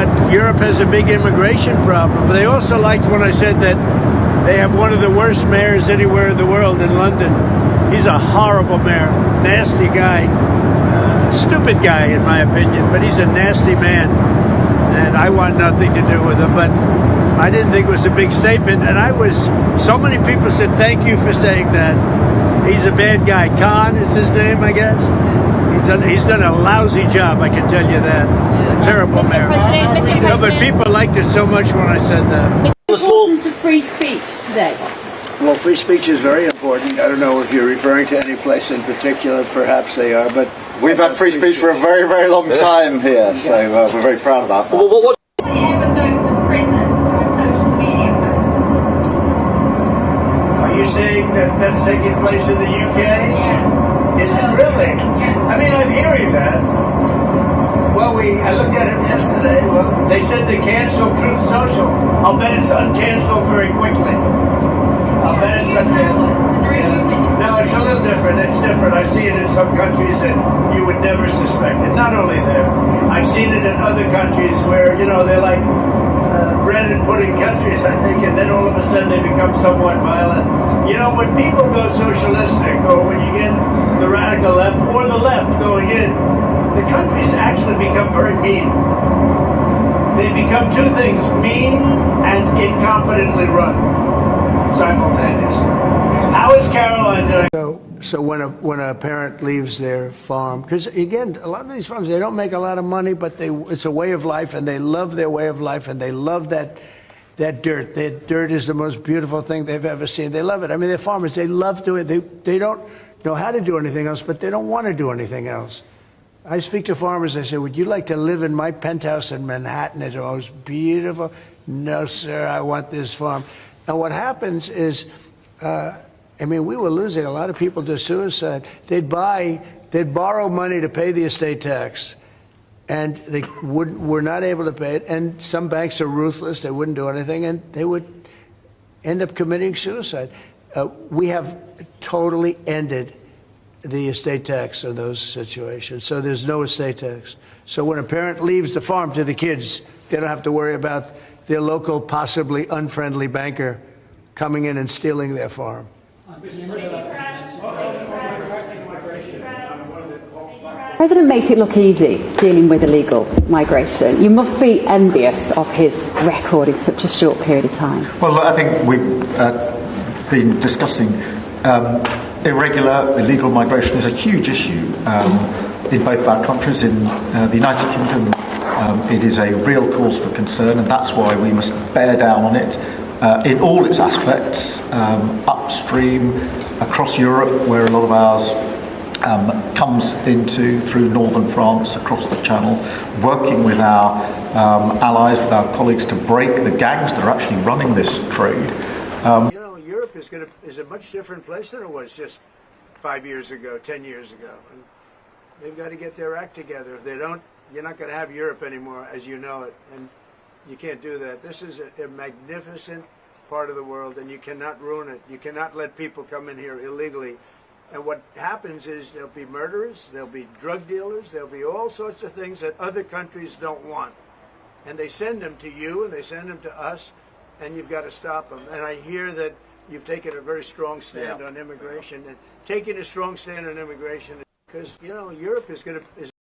but Europe has a big immigration problem. But they also liked when I said that they have one of the worst mayors anywhere in the world in London. He's a horrible mayor, nasty guy, stupid guy in my opinion, but he's a nasty man, and I want nothing to do with him. But I didn't think it was a big statement, and so many people said thank you for saying that. He's a bad guy. Khan is his name, I guess. He's done a lousy job, I can tell you that. A terrible mayor. Mr. President. No, but people liked it so much when I said that. The importance of free speech today. Well, free speech is very important. I don't know if you're referring to any place in particular. Perhaps they are, but we've had free speech for a very, very long time here, so we're very proud about that. Are you saying that that's taking place in the UK? Yeah. Is it really? I mean, I'm hearing that. Well, I looked at it yesterday. Well, they said they canceled Truth Social. I'll bet it's uncanceled very quickly. I'll bet it's uncanceled. Yeah. No, it's a little different. It's different. I see it in some countries that you would never suspect it. Not only there. I've seen it in other countries where, they're like bread and pudding countries, I think, and then all of a sudden they become somewhat violent. When people go socialistic, or when you get the radical left or the left going in, the countries actually become very mean. They become two things, mean and incompetently run simultaneously. How is Caroline doing? So when a parent leaves their farm, because again, a lot of these farms, they don't make a lot of money, but it's a way of life, and they love their way of life, and they love that dirt. That dirt is the most beautiful thing they've ever seen. They love it. I mean, they're farmers. They love doing it. They don't know how to do anything else, but they don't want to do anything else. I speak to farmers. I say, would you like to live in my penthouse in Manhattan? It's the most beautiful. No, sir, I want this farm. And what happens is, we were losing a lot of people to suicide. They'd borrow money to pay the estate tax, and they were not able to pay it. And some banks are ruthless; they wouldn't do anything, and they would end up committing suicide. We have totally ended the estate tax in those situations, so there's no estate tax. So when a parent leaves the farm to the kids, they don't have to worry about their local, possibly unfriendly banker coming in and stealing their farm. The President makes it look easy dealing with illegal migration. You must be envious of his record in such a short period of time. Well, I think we've been discussing irregular, illegal migration is a huge issue in both of our countries. In the United Kingdom, it is a real cause for concern, and that's why we must bear down on it in all its aspects, upstream, across Europe, where a lot of ours comes through northern France, across the Channel, working with our allies, with our colleagues, to break the gangs that are actually running this trade. Europe is a much different place than it was just 5 years ago, 10 years ago. And they've got to get their act together. If they don't, you're not going to have Europe anymore as you know it. And you can't do that. This is a magnificent part of the world, and you cannot ruin it. You cannot let people come in here illegally. And what happens is there'll be murderers, there'll be drug dealers, there'll be all sorts of things that other countries don't want. And they send them to you, and they send them to us, and you've got to stop them. And I hear that you've taken a very strong stand on immigration, and taking a strong stand on immigration, because Europe is